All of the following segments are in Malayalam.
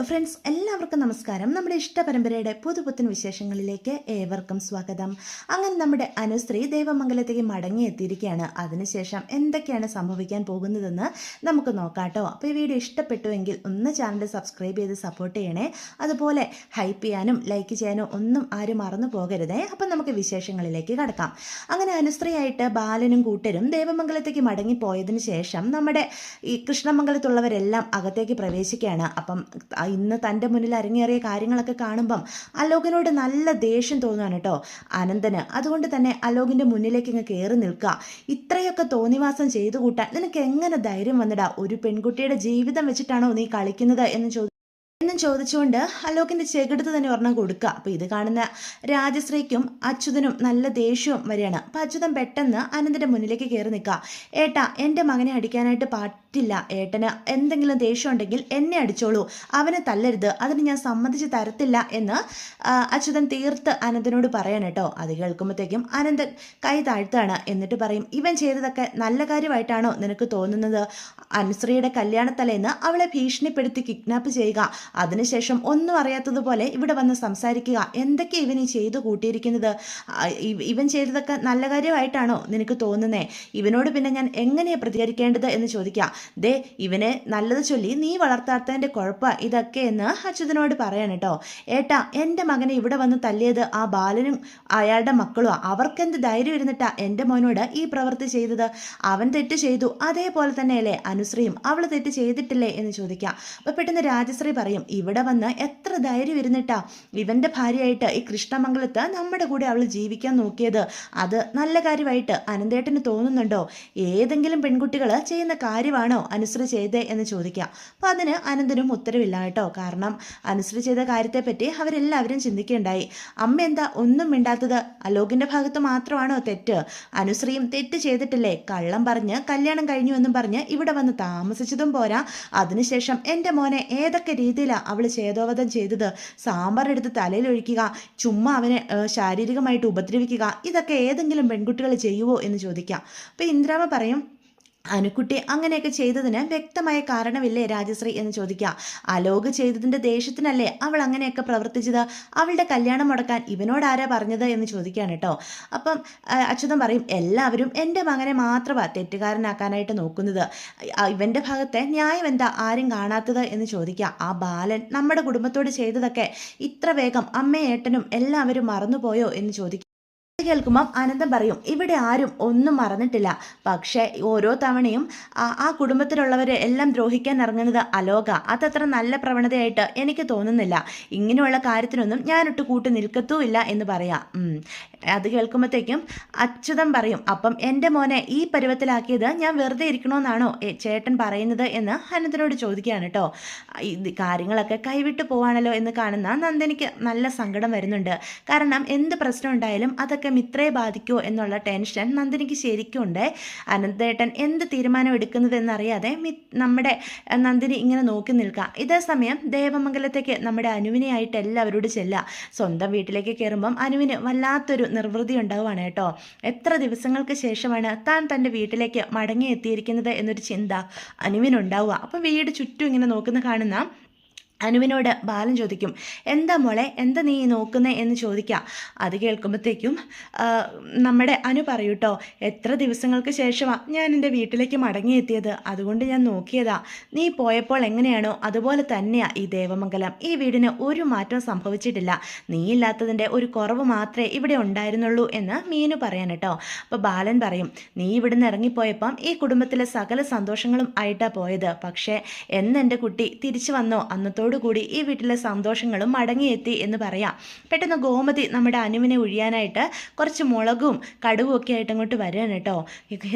ഫ്രണ്ട്സ് എല്ലാവർക്കും നമസ്കാരം. നമ്മുടെ ഇഷ്ടപരമ്പരയുടെ പുതുപുത്തൻ വിശേഷങ്ങളിലേക്ക് ഏവർക്കും സ്വാഗതം. അങ്ങനെ നമ്മുടെ അനുശ്രീ ദേവമംഗലത്തേക്ക് മടങ്ങിയെത്തിയിരിക്കുകയാണ്. അതിനുശേഷം എന്തൊക്കെയാണ് സംഭവിക്കാൻ പോകുന്നതെന്ന് നമുക്ക് നോക്കാട്ടോ. അപ്പോൾ ഈ വീഡിയോ ഇഷ്ടപ്പെട്ടുവെങ്കിൽ ഒന്ന് ചാനൽ സബ്സ്ക്രൈബ് ചെയ്ത് സപ്പോർട്ട് ചെയ്യണേ. അതുപോലെ ഹൈപ്പ് ചെയ്യാനും ലൈക്ക് ചെയ്യാനും ഒന്നും ആരും മറന്നു പോകരുതേ. അപ്പം നമുക്ക് വിശേഷങ്ങളിലേക്ക് കടക്കാം. അങ്ങനെ അനുശ്രീയായിട്ട് ബാലനും കൂട്ടരും ദേവമംഗലത്തേക്ക് മടങ്ങിപ്പോയതിനു ശേഷം നമ്മുടെ ഈ കൃഷ്ണമംഗലത്തുള്ളവരെല്ലാം അകത്തേക്ക് പ്രവേശിക്കുകയാണ്. അപ്പം ഇന്ന് തൻ്റെ മുന്നിൽ അരങ്ങേറിയ കാര്യങ്ങളൊക്കെ കാണുമ്പം അലോകിനോട് നല്ല ദേഷ്യം തോന്നുകയാണ് കേട്ടോ അനന്തന്. അതുകൊണ്ട് തന്നെ അലോകിൻ്റെ മുന്നിലേക്ക് ഇങ്ങ് കയറി നിൽക്കുക. ഇത്രയൊക്കെ തോന്നിവാസം ചെയ്തു കൂട്ടാൻ നിനക്ക് എങ്ങനെ ധൈര്യം വന്നിടാ? ഒരു പെൺകുട്ടിയുടെ ജീവിതം വെച്ചിട്ടാണോ നീ കളിക്കുന്നത് എന്നും ചോദിച്ചുകൊണ്ട് അലോകിൻ്റെ ചെകിടത്ത് തന്നെ ഒരെണ്ണം കൊടുക്കുക. അപ്പോൾ ഇത് കാണുന്ന രാജശ്രീക്കും അച്യുതനും നല്ല ദേഷ്യവും വരികയാണ്. അപ്പോൾ അച്യുതൻ പെട്ടെന്ന് അനന്തൻ്റെ മുന്നിലേക്ക് കയറി നിൽക്കുക. ഏട്ടാ, എൻ്റെ മകനെ അടിക്കാനായിട്ട് പറ്റില്ല. ഏട്ടന് എന്തെങ്കിലും ദേഷ്യം ഉണ്ടെങ്കിൽ എന്നെ അടിച്ചോളൂ, അവനെ തല്ലരുത്, അതിന് ഞാൻ സമ്മതിച്ച് തരത്തില്ല എന്ന് അച്യുതൻ തീർത്ത് അനന്തനോട് പറയാൻ കേട്ടോ. അത് കേൾക്കുമ്പോഴത്തേക്കും അനന്തൻ കൈ താഴ്ത്താണ്. എന്നിട്ട് പറയും, ഇവൻ ചെയ്തതൊക്കെ നല്ല കാര്യമായിട്ടാണോ നിനക്ക് തോന്നുന്നത്? അനുശ്രീയുടെ കല്യാണത്തലേന്ന് അവളെ ഭീഷണിപ്പെടുത്തി കിഡ്നാപ്പ് ചെയ്യുക, അതിനുശേഷം ഒന്നും അറിയാത്തതുപോലെ ഇവിടെ വന്ന് സംസാരിക്കുക, എന്തൊക്കെ ഇവൻ ഈ ചെയ്തു കൂട്ടിയിരിക്കുന്നത്? ഇവൻ ചെയ്തതൊക്കെ നല്ല കാര്യമായിട്ടാണോ നിനക്ക് തോന്നുന്നേ? ഇവനോട് പിന്നെ ഞാൻ എങ്ങനെയാണ് പ്രതികരിക്കേണ്ടത് എന്ന് ചോദിക്കുക. ദേ, ഇവനെ നല്ലത് ചൊല്ലി നീ വളർത്താത്തതിൻ്റെ കുഴപ്പം ഇതൊക്കെ എന്ന് അച്യുതനോട് പറയാൻ കേട്ടോ. ഏട്ടാ, എൻ്റെ മകനെ ഇവിടെ വന്ന് തല്ലിയത് ആ ബാലനും അയാളുടെ മക്കളും, അവർക്കെന്ത് ധൈര്യം ഇരുന്നിട്ടാ എൻ്റെ മോനോട് ഈ പ്രവൃത്തി ചെയ്തത്? അവൻ തെറ്റ് ചെയ്തു, അതേപോലെ തന്നെയല്ലേ അനുശ്രീയും, അവൾ തെറ്റ് ചെയ്തിട്ടില്ലേ എന്ന് ചോദിക്കാം. അപ്പോൾ പെട്ടെന്ന് രാജശ്രീ പറയും, ഇവിടെ വന്ന് എത്ര ധൈര്യം ഇരുന്നിട്ടാ ഇവന്റെ ഭാര്യയായിട്ട് ഈ കൃഷ്ണമംഗലത്ത് നമ്മുടെ കൂടെ അവൾ ജീവിക്കാൻ നോക്കിയത്? അത് നല്ല കാര്യമായിട്ട് അനന്തേട്ടന് തോന്നുന്നുണ്ടോ? ഏതെങ്കിലും പെൺകുട്ടികൾ ചെയ്യുന്ന കാര്യമാണോ അനുശ്രീ ചെയ്തേ എന്ന് ചോദിക്കാം. അപ്പോൾ അതിന് അനന്തനും ഉത്തരവില്ല കേട്ടോ. കാരണം അനുശ്രീ ചെയ്ത കാര്യത്തെപ്പറ്റി അവരെല്ലാവരും ചിന്തിക്കുകയുണ്ടായി. അമ്മ എന്താ ഒന്നും മിണ്ടാത്തത്? അലോകിന്റെ ഭാഗത്ത് മാത്രമാണോ തെറ്റ്? അനുശ്രീയും തെറ്റ് ചെയ്തിട്ടില്ലേ? കള്ളം പറഞ്ഞ് കല്യാണം കഴിഞ്ഞു എന്നും പറഞ്ഞ് ഇവിടെ വന്ന് താമസിച്ചതും പോരാ, അതിനുശേഷം എൻ്റെ മോനെ ഏതൊക്കെ രീതിയിലാണ് അവൾ ചേതോവധം ചെയ്തത്? സാമ്പാർ എടുത്ത് തലയിലൊഴിക്കുക, ചുമ്മാ അവനെ ശാരീരികമായിട്ട് ഉപദ്രവിക്കുക, ഇതൊക്കെ ഏതെങ്കിലും പെൺകുട്ടികൾ ചെയ്യുമോ എന്ന് ചോദിക്കാം. അപ്പോൾ ഇന്ദ്രാമ പറയും, അനുക്കുട്ടി അങ്ങനെയൊക്കെ ചെയ്തതിന് വ്യക്തമായ കാരണമില്ലേ രാജശ്രീ എന്ന് ചോദിക്കുക. അലോക് ചെയ്തതിൻ്റെ ദേഷ്യത്തിനല്ലേ അവൾ അങ്ങനെയൊക്കെ പ്രവർത്തിച്ചത്? അവളുടെ കല്യാണം മുടക്കാൻ ഇവനോടാരാ പറഞ്ഞത് എന്ന് ചോദിക്കുകയാണ് കേട്ടോ. അപ്പം അച്യുതൻ പറയും, എല്ലാവരും എൻ്റെ മകനെ മാത്രമാണ് തെറ്റുകാരനാക്കാനായിട്ട് നോക്കുന്നത്. ഇവൻ്റെ ഭാഗത്തെ ന്യായം എന്താ ആരും കാണാത്തത് എന്ന് ചോദിക്കുക. ആ ബാലൻ നമ്മുടെ കുടുംബത്തോട് ചെയ്തതൊക്കെ ഇത്ര വേഗം അമ്മയും ഏട്ടനും എല്ലാവരും മറന്നുപോയോ എന്ന് ചോദിക്കുക. കേൾക്കുമ്പം അനന്തം പറയും, ഇവിടെ ആരും ഒന്നും മറന്നിട്ടില്ല. പക്ഷേ ഓരോ തവണയും ആ കുടുംബത്തിലുള്ളവരെ എല്ലാം ദ്രോഹിക്കാൻ ഇറങ്ങുന്നത് അലോക. അതത്ര നല്ല പ്രവണതയായിട്ട് എനിക്ക് തോന്നുന്നില്ല. ഇങ്ങനെയുള്ള കാര്യത്തിനൊന്നും ഞാനൊട്ട് കൂട്ടി നിൽക്കത്തുമില്ല എന്ന് പറയാം. അത് കേൾക്കുമ്പോഴത്തേക്കും അച്യുതൻ പറയും, അപ്പം എൻ്റെ മോനെ ഈ പരുവത്തിലാക്കിയത് ഞാൻ വെറുതെ ഇരിക്കണമെന്നാണോ ചേട്ടൻ പറയുന്നത് എന്ന് അനന്തനോട് ചോദിക്കുകയാണ് കേട്ടോ. ഇത് കാര്യങ്ങളൊക്കെ കൈവിട്ട് പോവാണല്ലോ എന്ന് കാണുന്ന നന്ദിനിക്ക് നല്ല സങ്കടം വരുന്നുണ്ട്. കാരണം എന്ത് പ്രശ്നം ഉണ്ടായാലും അതൊക്കെ മിത്രയെ ബാധിക്കുമോ എന്നുള്ള ടെൻഷൻ നന്ദിനിക്ക് ശരിക്കും ഉണ്ട്. അനന്തേട്ടൻ എന്ത് തീരുമാനം എടുക്കുന്നതെന്നറിയാതെ നമ്മുടെ നന്ദിനി ഇങ്ങനെ നോക്കി നിൽക്കുക. ഇതേ സമയം ദേവമംഗലത്തേക്ക് നമ്മുടെ അനുവിനെയായിട്ട് എല്ലാവരോട് ചെല്ലുക. സ്വന്തം വീട്ടിലേക്ക് കയറുമ്പം അനുവിന് വല്ലാത്തൊരു നിർവൃതി ഉണ്ടാവുകയാണ് കേട്ടോ. എത്ര ദിവസങ്ങൾക്ക് ശേഷമാണ് താൻ തൻ്റെ വീട്ടിലേക്ക് മടങ്ങി എത്തിയിരിക്കുന്നത് എന്നൊരു ചിന്ത അനുവിനുണ്ടാവുക. അപ്പം വീട് ചുറ്റും ഇങ്ങനെ നോക്കുന്ന കാണുന്ന അനുവിനോട് ബാലൻ ചോദിക്കും, എന്താ മോളെ, എന്താ നീ നോക്കുന്നേ എന്ന് ചോദിക്കാം. അത് കേൾക്കുമ്പോഴത്തേക്കും നമ്മുടെ അനു പറയൂട്ടോ, എത്ര ദിവസങ്ങൾക്ക് ശേഷമാണ് ഞാൻ എൻ്റെ വീട്ടിലേക്ക് മടങ്ങിയെത്തിയത്, അതുകൊണ്ട് ഞാൻ നോക്കിയതാ. നീ പോയപ്പോൾ എങ്ങനെയാണോ അതുപോലെ തന്നെയാണ് ഈ ദേവമംഗലം. ഈ വീടിന് ഒരു മാറ്റവും സംഭവിച്ചിട്ടില്ല. നീ ഇല്ലാത്തതിൻ്റെ ഒരു കുറവ് മാത്രമേ ഇവിടെ ഉണ്ടായിരുന്നുള്ളൂ എന്ന് മീനു പറയാൻ കേട്ടോ. അപ്പോൾ ബാലൻ പറയും, നീ ഇവിടുന്ന് ഇറങ്ങിപ്പോയപ്പം ഈ കുടുംബത്തിലെ സകല സന്തോഷങ്ങളും ആയിട്ടാണ് പോയത്. പക്ഷേ എന്നെൻ്റെ കുട്ടി തിരിച്ചു വന്നോ അന്നത്തോടുകൂടി ഈ വീട്ടിലെ സന്തോഷങ്ങളും മടങ്ങിയെത്തി എന്ന് പറയാം. പെട്ടെന്ന് ഗോമതി നമ്മുടെ അനുവിനെ ഒഴിയാനായിട്ട് കുറച്ച് മുളകും കടുവും ഒക്കെ ആയിട്ട് അങ്ങോട്ട് വരികയാണ് കേട്ടോ.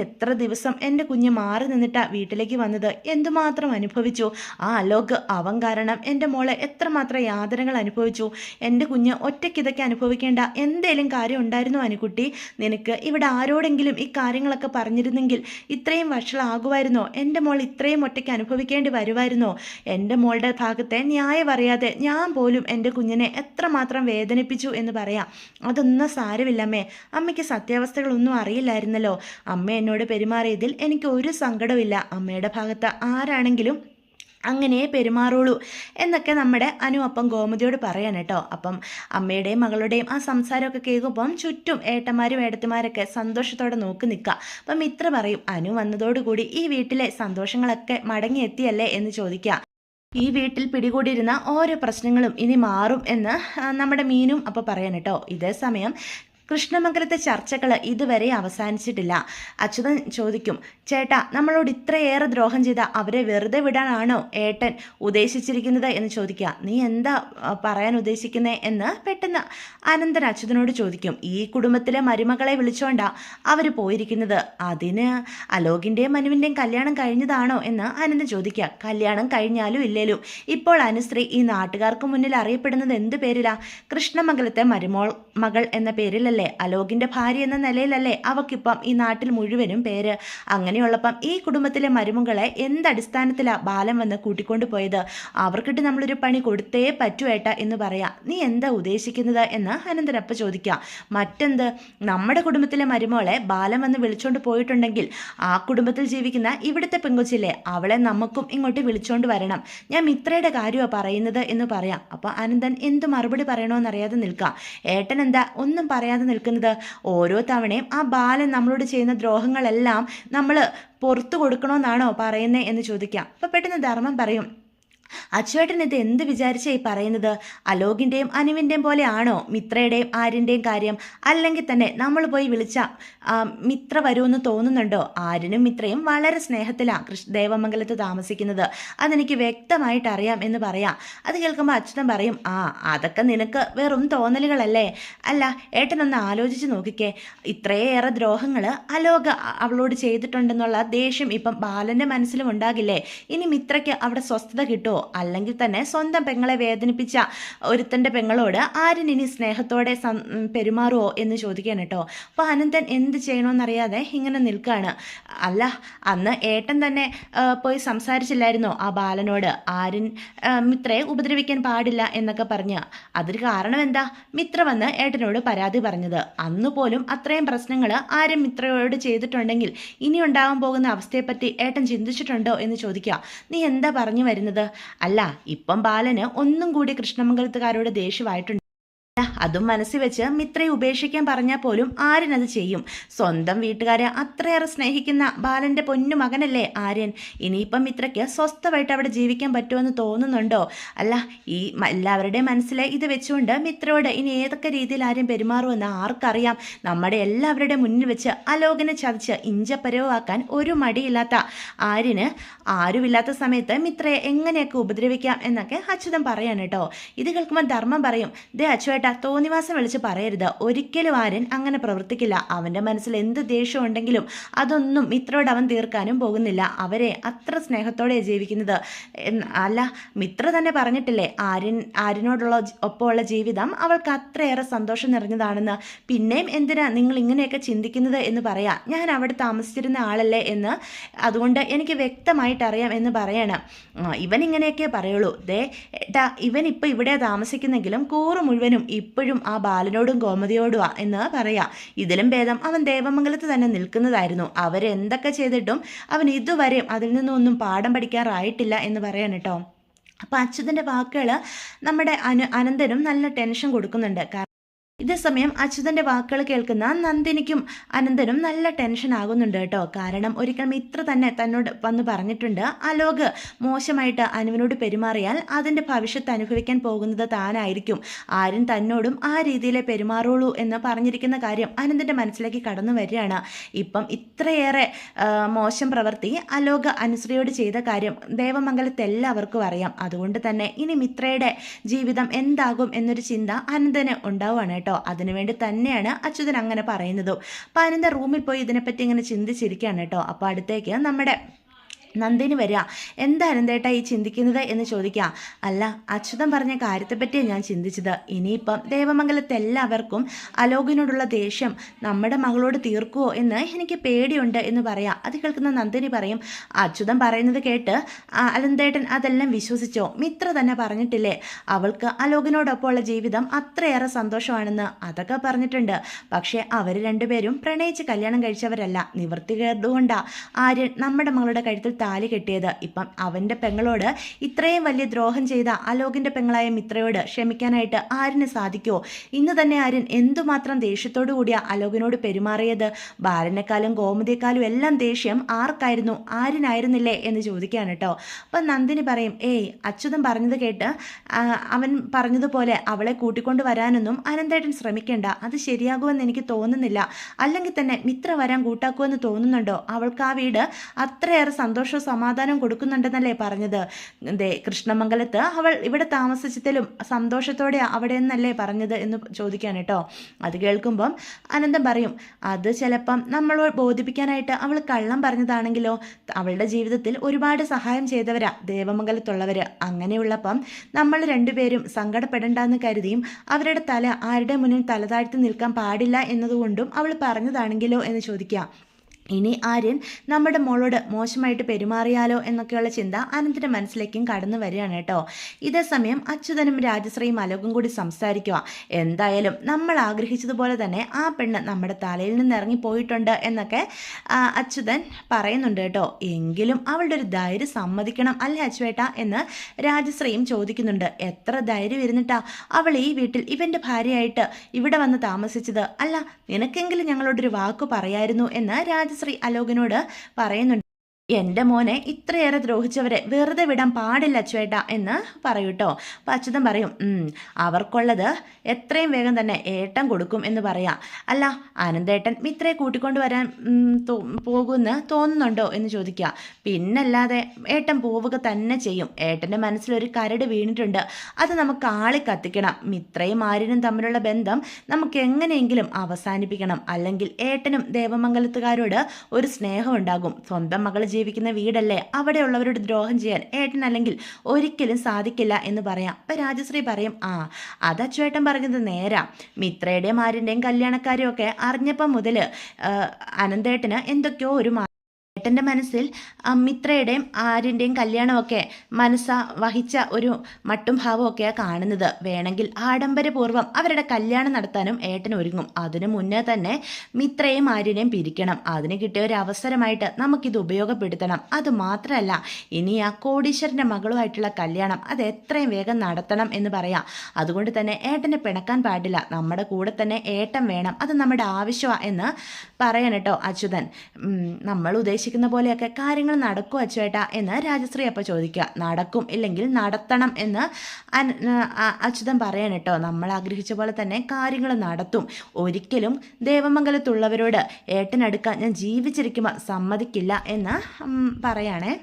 എത്ര ദിവസം എൻ്റെ കുഞ്ഞ് മാറി നിന്നിട്ടാ വീട്ടിലേക്ക് വന്നത്, എന്തുമാത്രം അനുഭവിച്ചു. ആ അലോക് അവൻ കാരണം എൻ്റെ മോളെ എത്രമാത്രം യാതനകൾ അനുഭവിച്ചു. എൻ്റെ കുഞ്ഞ് ഒറ്റയ്ക്ക് ഇതൊക്കെ അനുഭവിക്കേണ്ട എന്തേലും കാര്യം ഉണ്ടായിരുന്നോ അനുകുട്ടി? നിനക്ക് ഇവിടെ ആരോടെങ്കിലും ഈ കാര്യങ്ങളൊക്കെ പറഞ്ഞിരുന്നെങ്കിൽ ഇത്രയും വഷളാകുമായിരുന്നോ? എൻ്റെ മോൾ ഇത്രയും ഒറ്റയ്ക്ക് അനുഭവിക്കേണ്ടി വരുമായിരുന്നോ? എൻ്റെ മോളുടെ ഭാഗത്തെ ന്യായം അറിയാതെ ഞാൻ പോലും എൻ്റെ കുഞ്ഞിനെ എത്രമാത്രം വേദനിപ്പിച്ചു എന്ന് പറയാം. അതൊന്നും സാരമില്ലമ്മേ, അമ്മയ്ക്ക് സത്യാവസ്ഥകളൊന്നും അറിയില്ലായിരുന്നല്ലോ. അമ്മ എന്നോട് പെരുമാറിയതിൽ എനിക്ക് ഒരു സങ്കടമില്ല. അമ്മയുടെ ഭാഗത്ത് ആരാണെങ്കിലും അങ്ങനെ പെരുമാറുള്ളൂ എന്നൊക്കെ നമ്മുടെ അനു അപ്പം ഗോമതിയോട് പറയാൻ കേട്ടോ. അപ്പം അമ്മയുടെയും മകളുടെയും ആ സംസാരമൊക്കെ കേൾക്കുമ്പം ചുറ്റും ഏട്ടന്മാരും ഏടത്തിമാരൊക്കെ സന്തോഷത്തോടെ നോക്കി നിൽക്കുക. അപ്പം മിത്ര പറയും, അനു വന്നതോടുകൂടി ഈ വീട്ടിലെ സന്തോഷങ്ങളൊക്കെ മടങ്ങിയെത്തിയല്ലേ എന്ന് ചോദിക്കുക. ഈ വീട്ടിൽ പിടികൂടിയിരുന്ന ഓരോ പ്രശ്നങ്ങളും ഇനി മാറും എന്ന് നമ്മുടെ മീനും അപ്പോൾ പറയാൻ കേട്ടോ. ഇതേ സമയം കൃഷ്ണമംഗലത്തെ ചർച്ചകൾ ഇതുവരെ അവസാനിച്ചിട്ടില്ല. അച്യുതൻ ചോദിക്കും, ചേട്ടാ നമ്മളോട് ഇത്രയേറെ ദ്രോഹം ചെയ്ത അവരെ വെറുതെ വിടാനാണോ ഏട്ടൻ ഉദ്ദേശിച്ചിരിക്കുന്നത് എന്ന് ചോദിക്കുക. നീ എന്താ പറയാൻ ഉദ്ദേശിക്കുന്നേ എന്ന് പെട്ടെന്ന് അനന്തൻ അച്യുതനോട് ചോദിക്കും. ഈ കുടുംബത്തിലെ മരുമകളെ വിളിച്ചോണ്ടാ അവർ പോയിരിക്കുന്നത്. അതിന് അലോകിൻ്റെയും മനുവിൻ്റെയും കല്യാണം കഴിഞ്ഞതാണോ എന്ന് അനന്തൻ ചോദിക്കുക. കല്യാണം കഴിഞ്ഞാലും ഇല്ലേലും ഇപ്പോൾ അനുശ്രീ ഈ നാട്ടുകാർക്ക് മുന്നിൽ അറിയപ്പെടുന്നത് എന്ത് പേരിലാ? കൃഷ്ണമംഗലത്തെ മകൾ എന്ന പേരിലല്ലേ? അലോകിന്റെ ഭാര്യ എന്ന നിലയിലല്ലേ അവക്കിപ്പം ഈ നാട്ടിൽ മുഴുവനും പേര്. അങ്ങനെയുള്ളപ്പം ഈ കുടുംബത്തിലെ മരുമകളെ എന്തടിസ്ഥാനത്തിലാ ബാലൻ വന്ന് കൂട്ടിക്കൊണ്ടു പോയത്? അവർക്കിട്ട് നമ്മളൊരു പണി കൊടുത്തേ പറ്റുവേട്ട എന്ന് പറയാം. നീ എന്താ ഉദ്ദേശിക്കുന്നത് എന്ന് അനന്തരപ്പ ചോദിക്കാം. മറ്റെന്ത്, നമ്മുടെ കുടുംബത്തിലെ മരുമകളെ ബാലൻ വന്ന് വിളിച്ചോണ്ട് പോയിട്ടുണ്ടെങ്കിൽ ആ കുടുംബത്തിൽ ജീവിക്കുന്ന ഇവിടുത്തെ പെങ്കൊച്ചില്ലേ, അവളെ നമുക്കും ഇങ്ങോട്ട് വിളിച്ചോണ്ട് വരണം. ഞാൻ മിത്രയുടെ കാര്യമാണ് പറയുന്നത് എന്ന് പറയാം. അപ്പോൾ അനന്തൻ എന്ത് മറുപടി പറയണമെന്നറിയാതെ നിൽക്കാം. ഏട്ടൻ എന്താ ഒന്നും പറയാതെ നിൽക്കുന്നത്? ഓരോ തവണയും ആ ബാലൻ നമ്മളോട് ചെയ്യുന്ന ദ്രോഹങ്ങളെല്ലാം നമ്മൾ പുറത്തു കൊടുക്കണമെന്നാണോ പറയുന്നത് എന്ന് ചോദിക്കാം. അപ്പം പെട്ടെന്ന് ധർമ്മം പറയും, അച്ചുവേട്ടൻ ഇത് എന്ത് വിചാരിച്ചായി പറയുന്നത്? അലോകിൻ്റെയും അനുവിൻ്റെയും പോലെ ആണോ മിത്രയുടെയും ആര്യൻ്റെയും കാര്യം? അല്ലെങ്കിൽ തന്നെ നമ്മൾ പോയി വിളിച്ച മിത്ര വരുമെന്ന് തോന്നുന്നുണ്ടോ? ആര്യനും മിത്രയും വളരെ സ്നേഹത്തിലാണ് ദേവമംഗലത്ത് താമസിക്കുന്നത്. അതെനിക്ക് വ്യക്തമായിട്ട് അറിയാം എന്ന് പറയാം. അത് കേൾക്കുമ്പോൾ അച്യുതൻ പറയും, അതൊക്കെ നിനക്ക് വെറും തോന്നലുകളല്ലേ? അല്ല, ഏട്ടനൊന്ന് ആലോചിച്ച് നോക്കിക്കേ. ഇത്രയേറെ ദ്രോഹങ്ങൾ അലോക അവളോട് ചെയ്തിട്ടുണ്ടെന്നുള്ള ദേഷ്യം ഇപ്പം ബാലൻ്റെ മനസ്സിലും ഉണ്ടാകില്ലേ? ഇനി മിത്രയ്ക്ക് അവിടെ സ്വസ്ഥത കിട്ടുമോ? അല്ലെങ്കിൽ തന്നെ സ്വന്തം പെങ്ങളെ വേദനിപ്പിച്ച ഒരുത്തൻ്റെ പെങ്ങളോട് ആര്യൻ ഇനി സ്നേഹത്തോടെ പെരുമാറുമോ എന്ന് ചോദിക്കാൻ കേട്ടോ. അപ്പോൾ അനന്തൻ എന്ത് ചെയ്യണമെന്നറിയാതെ ഇങ്ങനെ നിൽക്കുകയാണ്. അല്ല, അന്ന് ഏട്ടൻ തന്നെ പോയി സംസാരിച്ചില്ലായിരുന്നോ ആ ബാലനോട്? ആര്യൻ മിത്രയെ ഉപദ്രവിക്കാൻ പാടില്ല എന്നൊക്കെ പറഞ്ഞ്. അതിന് കാരണം എന്താ? മിത്ര വന്ന് ഏട്ടനോട് പരാതി പറഞ്ഞത്. അന്ന് പോലും അത്രയും പ്രശ്നങ്ങൾ ആര്യൻ മിത്രയോട് ചെയ്തിട്ടുണ്ടെങ്കിൽ ഇനി ഉണ്ടാകാൻ പോകുന്ന അവസ്ഥയെപ്പറ്റി ഏട്ടൻ ചിന്തിച്ചിട്ടുണ്ടോ എന്ന് ചോദിക്കുക. നീ എന്താ പറഞ്ഞു വരുന്നത്? അല്ല, ഇപ്പം ബാലന് ഒന്നും കൂടി കൃഷ്ണമംഗലത്തുകാരോട് ദേഷ്യമായിട്ടുണ്ട്. അതും മനസ്സിൽ വെച്ച് മിത്രയെ ഉപേക്ഷിക്കാൻ പറഞ്ഞാൽ പോലും ആര്യൻ ചെയ്യും. സ്വന്തം വീട്ടുകാരെ അത്രയേറെ സ്നേഹിക്കുന്ന ബാലൻ്റെ പൊന്നു മകനല്ലേ ആര്യൻ. ഇനിയിപ്പം മിത്രയ്ക്ക് സ്വസ്ഥമായിട്ട് അവിടെ ജീവിക്കാൻ പറ്റുമെന്ന് തോന്നുന്നുണ്ടോ? അല്ല, ഈ എല്ലാവരുടെയും മനസ്സിലെ ഇത് വെച്ചുകൊണ്ട് മിത്രയോട് ഇനി ഏതൊക്കെ രീതിയിൽ ആര്യൻ പെരുമാറുമെന്ന് ആർക്കറിയാം? നമ്മുടെ എല്ലാവരുടെയും മുന്നിൽ വെച്ച് അലോകനെ ചതിച്ച് ഇഞ്ചപ്പരവാക്കാൻ ഒരു മടിയില്ലാത്ത ആര്യന് ആരുമില്ലാത്ത സമയത്ത് മിത്രയെ എങ്ങനെയൊക്കെ ഉപദ്രവിക്കാം എന്നൊക്കെ അച്യുതൻ പറയാൻ കേട്ടോ. ഇത് കേൾക്കുമ്പോൾ ധർമ്മം പറയും, ദേ അച്ചുവേട്ട, തോന്നിവാസം വിളിച്ച് പറയരുത്. ഒരിക്കലും ആര്യൻ അങ്ങനെ പ്രവർത്തിക്കില്ല. അവൻ്റെ മനസ്സിൽ എന്ത് ദേഷ്യം ഉണ്ടെങ്കിലും അതൊന്നും മിത്രയോട് അവൻ തീർക്കാനും പോകുന്നില്ല. അവരെ അത്ര സ്നേഹത്തോടെ ജീവിക്കുന്നത്. അല്ല, മിത്ര തന്നെ പറഞ്ഞിട്ടില്ലേ ആര്യനോടുള്ള ഒപ്പമുള്ള ജീവിതം അവൾക്ക് അത്രയേറെ സന്തോഷം നിറഞ്ഞതാണെന്ന്. പിന്നെയും എന്തിനാ നിങ്ങൾ ഇങ്ങനെയൊക്കെ ചിന്തിക്കുന്നത് എന്ന് പറയാം. ഞാൻ അവിടെ താമസിച്ചിരുന്ന ആളല്ലേ എന്ന്, അതുകൊണ്ട് എനിക്ക് വ്യക്തമായിട്ട് അറിയാം എന്ന് പറയണം. ഇവൻ ഇങ്ങനെയൊക്കെ പറയുള്ളൂ. ഏട്ടാ, ഇവൻ ഇപ്പം ഇവിടെ താമസിക്കുന്നെങ്കിലും കൂറ് മുഴുവനും ഇപ്പോഴും ആ ബാലനോടും ഗോമതിയോടുവാ എന്ന് പറയാം. ഇതിലും ഭേദം അവൻ ദേവമംഗലത്ത് തന്നെ നിൽക്കുന്നതായിരുന്നു. അവരെന്തൊക്കെ ചെയ്തിട്ടും അവൻ ഇതുവരെയും അതിൽ നിന്നൊന്നും പാഠം പഠിക്കാറായിട്ടില്ല എന്ന് പറയാൻ കേട്ടോ. അപ്പം അച്യുതൻ്റെ വാക്കുകൾ നമ്മുടെ അനന്തനും നല്ല ടെൻഷൻ കൊടുക്കുന്നുണ്ട്. ഇതേസമയം അച്യുതൻ്റെ വാക്കുകൾ കേൾക്കുന്ന നന്ദിനിക്കും അനന്തനും നല്ല ടെൻഷൻ ആകുന്നുണ്ട് കേട്ടോ. കാരണം ഒരിക്കൽ മിത്ര തന്നെ തന്നോട് വന്ന് പറഞ്ഞിട്ടുണ്ട്, അലോക് മോശമായിട്ട് അനുവിനോട് പെരുമാറിയാൽ അതിൻ്റെ ഭവിഷ്യത്ത് അനുഭവിക്കാൻ പോകുന്നത് താനായിരിക്കും. ആരും തന്നോടും ആ രീതിയിലെ പെരുമാറുള്ളൂ എന്ന് പറഞ്ഞിരിക്കുന്ന കാര്യം അനന്തൻ്റെ മനസ്സിലേക്ക് കടന്നു വരികയാണ്. ഇപ്പം ഇത്രയേറെ മോശം പ്രവൃത്തി അലോക് അനുശ്രീയോട് ചെയ്ത കാര്യം ദേവമംഗലത്ത് എല്ലാവർക്കും അറിയാം. അതുകൊണ്ട് തന്നെ ഇനി മിത്രയുടെ ജീവിതം എന്താകും എന്നൊരു ചിന്ത അനന്തന് ഉണ്ടാവുകയാണ് കേട്ടോ. അതിനുവേണ്ടി തന്നെയാണ് അച്യുതൻ അങ്ങനെ പറയുന്നതും. അപ്പം അനന്ത റൂമിൽ പോയി ഇതിനെപ്പറ്റി ഇങ്ങനെ ചിന്തിച്ചിരിക്കുകയാണ് കേട്ടോ. അപ്പോൾ അടുത്തേക്ക് നമ്മുടെ നന്ദിനി വരിക. എന്താ അനന്തേട്ടാ ഈ ചിന്തിക്കുന്നത് എന്ന് ചോദിക്കുക. അല്ല, അച്യുതൻ പറഞ്ഞ കാര്യത്തെപ്പറ്റിയാണ് ഞാൻ ചിന്തിച്ചത്. ഇനിയിപ്പം ദേവമംഗലത്തെ എല്ലാവർക്കും അലോകിനോടുള്ള ദേഷ്യം നമ്മുടെ മകളോട് തീർക്കുമോ എന്ന് എനിക്ക് പേടിയുണ്ട് എന്ന് പറയാം. അത് കേൾക്കുന്ന നന്ദിനി പറയും, അച്യുതൻ പറയുന്നത് കേട്ട് അനന്തേട്ടൻ അതെല്ലാം വിശ്വസിച്ചോ? മിത്ര തന്നെ പറഞ്ഞിട്ടില്ലേ അവൾക്ക് അലോകിനോടൊപ്പമുള്ള ജീവിതം അത്രയേറെ സന്തോഷമാണെന്ന്? അതൊക്കെ പറഞ്ഞിട്ടുണ്ട്. പക്ഷേ അവർ രണ്ടുപേരും പ്രണയിച്ച് കല്യാണം കഴിച്ചവരല്ല. നിവൃത്തികേടുകൊണ്ടാ ആര്യൻ നമ്മുടെ മകളുടെ കഴുത്തിൽ താലി കെട്ടിയത്. ഇപ്പം അവൻ്റെ പെങ്ങളോട് ഇത്രയും വലിയ ദ്രോഹം ചെയ്ത അലോകിൻ്റെ പെങ്ങളായ മിത്രയോട് ക്ഷമിക്കാനായിട്ട് ആര്യന് സാധിക്കുമോ? ഇന്ന് തന്നെ ആര്യൻ എന്തുമാത്രം ദേഷ്യത്തോടു കൂടിയ അലോകിനോട് പെരുമാറിയത്. ബാലനേക്കാളും ഗോമതിയെക്കാളും എല്ലാം ദേഷ്യം ആർക്കായിരുന്നു? ആര്യനായിരുന്നില്ലേ എന്ന് ചോദിക്കുകയാണ് കേട്ടോ. അപ്പം നന്ദിനി പറയും, ഏയ് അച്യുതൻ പറഞ്ഞത് കേട്ട് അവൻ പറഞ്ഞതുപോലെ അവളെ കൂട്ടിക്കൊണ്ട് വരാനൊന്നും അനന്തേട്ടൻ ശ്രമിക്കേണ്ട. അത് ശരിയാകുമെന്ന് എനിക്ക് തോന്നുന്നില്ല. അല്ലെങ്കിൽ തന്നെ മിത്ര വരാൻ കൂട്ടാക്കുമെന്ന് തോന്നുന്നുണ്ടോ? അവൾക്ക് ആ വീട് അത്രയേറെ സന്തോഷവും സമാധാനവും കൊടുക്കുന്നുണ്ടെന്നല്ലേ പറഞ്ഞത്? കൃഷ്ണമംഗലത്ത് അവൾ ഇവിടെ താമസിച്ചതിലും സന്തോഷത്തോടെ അവിടെ നിന്നല്ലേ പറഞ്ഞത് എന്ന് ചോദിക്കാൻ കേട്ടോ. അത് കേൾക്കുമ്പം അനന്തം പറയും, അത് ചിലപ്പം നമ്മളോട് ബോധിപ്പിക്കാനായിട്ട് അവൾ കള്ളം പറഞ്ഞതാണെങ്കിലോ? അവളുടെ ജീവിതത്തിൽ ഒരുപാട് സഹായം ചെയ്തവരാ ദേവമംഗലത്തുള്ളവർ. അങ്ങനെയുള്ളപ്പം നമ്മൾ രണ്ടുപേരും സങ്കടപ്പെടണ്ടെന്ന് കരുതിയും അവരുടെ തല ആരുടെ മുന്നിൽ തലതാഴ്ത്തി നിൽക്കാൻ പാടില്ല എന്നതുകൊണ്ടും അവൾ പറഞ്ഞതാണെങ്കിലോ എന്ന് ചോദിക്കുക. ഇനി ആര്യൻ നമ്മുടെ മോളോട് മോശമായിട്ട് പെരുമാറിയാലോ എന്നൊക്കെയുള്ള ചിന്ത അനന്തിൻ്റെ മനസ്സിലേക്കും കടന്നു വരികയാണ് കേട്ടോ. ഇതേ സമയം അച്യുതനും രാജശ്രീയും അലോകും കൂടി സംസാരിക്കുക. എന്തായാലും നമ്മൾ ആഗ്രഹിച്ചതുപോലെ തന്നെ ആ പെണ്ണ് നമ്മുടെ തലയിൽ നിന്ന് ഇറങ്ങിപ്പോയിട്ടുണ്ട് എന്നൊക്കെ അച്യുതൻ പറയുന്നുണ്ട് കേട്ടോ. എങ്കിലും അവളുടെ ഒരു ധൈര്യം സമ്മതിക്കണം അല്ലേ അച്ചുവേട്ട എന്ന് രാജശ്രീയും ചോദിക്കുന്നുണ്ട്. എത്ര ധൈര്യം ഇരുന്നിട്ടാ അവൾ ഈ വീട്ടിൽ ഇവൻ്റെ ഭാര്യയായിട്ട് ഇവിടെ വന്ന് താമസിച്ചത്? അല്ല, നിനക്കെങ്കിലും ഞങ്ങളോടൊരു വാക്കു പറയായിരുന്നു എന്ന് രാജശ്രീ അലോകിനോട് പറയുന്നുണ്ട്. എൻ്റെ മോനെ ഇത്രയേറെ ദ്രോഹിച്ചവരെ വെറുതെ വിടാൻ പാടില്ല അച്ചുവേട്ട എന്ന് പറയൂട്ടോ. അപ്പം അച്യുതൻ പറയും, അവർക്കുള്ളത് എത്രയും വേഗം തന്നെ ഏട്ടൻ കൊടുക്കും എന്ന് പറയാം. അല്ല, അനന്തേട്ടൻ മിത്രയെ കൂട്ടിക്കൊണ്ട് വരാൻ പോകുമെന്ന് തോന്നുന്നുണ്ടോ എന്ന് ചോദിക്കുക. പിന്നല്ലാതെ ഏട്ടൻ പോവുക തന്നെ ചെയ്യും. ഏട്ടൻ്റെ മനസ്സിലൊരു കരട് വീണിട്ടുണ്ട്. അത് നമുക്ക് ആളി കത്തിക്കണം. മിത്രയും ആര്യനും തമ്മിലുള്ള ബന്ധം നമുക്ക് എങ്ങനെയെങ്കിലും അവസാനിപ്പിക്കണം. അല്ലെങ്കിൽ ഏട്ടനും ദേവമംഗലത്തുകാരോട് ഒരു സ്നേഹം ഉണ്ടാകും. സ്വന്തം മകൾ ജീവിക്കുന്ന വീടല്ലേ, അവിടെയുള്ളവരോട് ദ്രോഹം ചെയ്യാൻ ഏട്ടൻ അല്ലെങ്കിൽ ഒരിക്കലും സാധിക്കില്ല എന്ന് പറയാം. അപ്പം രാജശ്രീ പറയും, അത് അച്ചുവേട്ടൻ പറഞ്ഞത് നേരാ. മിത്രയുടെയും ആര്യൻ്റെയും കല്യാണക്കാരെയും ഒക്കെ അറിഞ്ഞപ്പം മുതൽ അനന്തേട്ടന് എന്തൊക്കെയോ ഒരു ഏട്ടൻ്റെ മനസ്സിൽ മിത്രയുടെയും ആര്യൻ്റെയും കല്യാണമൊക്കെ വഹിച്ച ഒരു മട്ടും ഭാവമൊക്കെയാണ് കാണുന്നത്. വേണമെങ്കിൽ ആഡംബരപൂർവ്വം അവരുടെ കല്യാണം നടത്താനും ഏട്ടൻ ഒരുങ്ങും. അതിനു മുന്നേ തന്നെ മിത്രയും ആര്യനെയും പിരിക്കണം. അതിന് കിട്ടിയ ഒരു അവസരമായിട്ട് നമുക്കിത് ഉപയോഗപ്പെടുത്തണം. അതുമാത്രമല്ല, ഇനി ആ കോടീശ്വരൻ്റെ മകളുമായിട്ടുള്ള കല്യാണം അത് എത്രയും വേഗം നടത്തണം എന്ന് പറയാം. അതുകൊണ്ട് തന്നെ ഏട്ടനെ പിണക്കാൻ പാടില്ല. നമ്മുടെ കൂടെ തന്നെ ഏട്ടൻ വേണം. അത് നമ്മുടെ ആവശ്യമാണ് എന്ന് പറയാൻ കേട്ടോ അച്യുതൻ. നമ്മൾ ഉദ്ദേശിക്കുന്ന പോലെയൊക്കെ കാര്യങ്ങൾ നടക്കും അച്ചുവേട്ടാ എന്ന് രാജശ്രീ അപ്പോൾ ചോദിക്കുക. നടക്കും, ഇല്ലെങ്കിൽ നടത്തണം എന്ന് അച്യുതൻ പറയാൻ കേട്ടോ. നമ്മൾ ആഗ്രഹിച്ച പോലെ തന്നെ കാര്യങ്ങൾ നടത്തും. ഒരിക്കലും ദേവമംഗലത്തുള്ളവരോട് ഏട്ടനടുക്കാൻ ഞാൻ ജീവിച്ചിരിക്കുമ്പോൾ സമ്മതിക്കില്ല എന്ന് പറയാണേ.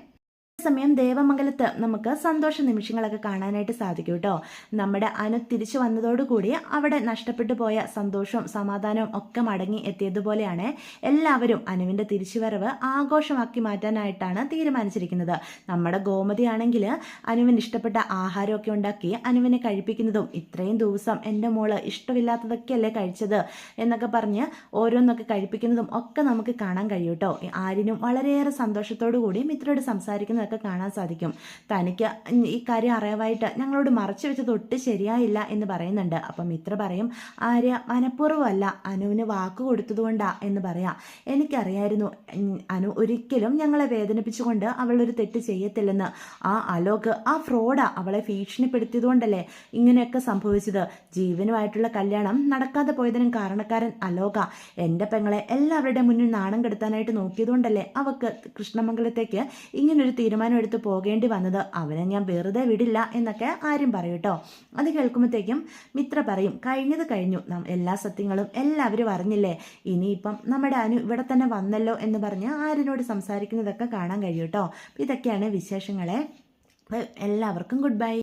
സമയം ദേവമംഗലത്ത് നമുക്ക് സന്തോഷ നിമിഷങ്ങളൊക്കെ കാണാനായിട്ട് സാധിക്കും കേട്ടോ. നമ്മുടെ അനു തിരിച്ചു വന്നതോടുകൂടി അവിടെ നഷ്ടപ്പെട്ടു പോയ സന്തോഷവും സമാധാനവും ഒക്കെ മടങ്ങി എത്തിയതുപോലെയാണ് എല്ലാവരും അനുവിൻ്റെ തിരിച്ചുവരവ് ആഘോഷമാക്കി മാറ്റാനായിട്ടാണ് തീരുമാനിച്ചിരിക്കുന്നത്. നമ്മുടെ ഗോമതി ആണെങ്കിൽ അനുവിന് ഇഷ്ടപ്പെട്ട ആഹാരമൊക്കെ ഉണ്ടാക്കി അനുവിനെ കഴിപ്പിക്കുന്നതും, ഇത്രയും ദിവസം എൻ്റെ മോള് ഇഷ്ടമില്ലാത്തതൊക്കെയല്ലേ കഴിച്ചത് എന്നൊക്കെ പറഞ്ഞ് ഓരോന്നൊക്കെ കഴിപ്പിക്കുന്നതും ഒക്കെ നമുക്ക് കാണാൻ കഴിയും കേട്ടോ. ആര്യനും വളരെയേറെ സന്തോഷത്തോടു കൂടി മിത്രയോട് സംസാരിക്കുന്നത് ഒക്കെ കാണാൻ സാധിക്കും. തനിക്ക് ഈ കാര്യം അറിയാവായിട്ട് ഞങ്ങളോട് മറച്ചു വെച്ചത് ഒട്ടും ശരിയായില്ല എന്ന് പറയുന്നുണ്ട്. അപ്പം മിത്ര പറയും, ആര്യ മനഃപൂർവ്വമല്ല, അനുവിന് വാക്ക് കൊടുത്തതുകൊണ്ടാ എന്ന് പറയാം. എനിക്കറിയായിരുന്നു അനു ഒരിക്കലും ഞങ്ങളെ വേദനിപ്പിച്ചുകൊണ്ട് അവളൊരു തെറ്റ് ചെയ്യത്തില്ലെന്ന്. ആ അലോക്, ആ ഫ്രോഡാ അവളെ ഭീഷണിപ്പെടുത്തിയതുകൊണ്ടല്ലേ ഇങ്ങനെയൊക്കെ സംഭവിച്ചത്. ജീവനുമായിട്ടുള്ള കല്യാണം നടക്കാതെ പോയതിനും കാരണക്കാരൻ അലോക. എൻ്റെ പെങ്ങളെ എല്ലാവരുടെ മുന്നിൽ നാണം കെടുത്താനായിട്ട് നോക്കിയതുകൊണ്ടല്ലേ അവൾക്ക് കൃഷ്ണമംഗലത്തേക്ക് ഇങ്ങനൊരു തീരുമാനം എടുത്ത് പോകേണ്ടി വന്നത്. അവനെ ഞാൻ വെറുതെ വിടില്ല എന്നൊക്കെ ആര്യം പറയും കേട്ടോ. അത് കേൾക്കുമ്പോഴത്തേക്കും മിത്ര പറയും, കഴിഞ്ഞത് കഴിഞ്ഞു, എല്ലാ സത്യങ്ങളും എല്ലാവരും അറിഞ്ഞില്ലേ, ഇനിയിപ്പം നമ്മുടെ അനു ഇവിടെ തന്നെ വന്നല്ലോ എന്ന് പറഞ്ഞ് ആര്യനോട് സംസാരിക്കുന്നതൊക്കെ കാണാൻ കഴിയും കേട്ടോ. ഇതൊക്കെയാണ് വിശേഷങ്ങളെ. എല്ലാവർക്കും ഗുഡ് ബൈ.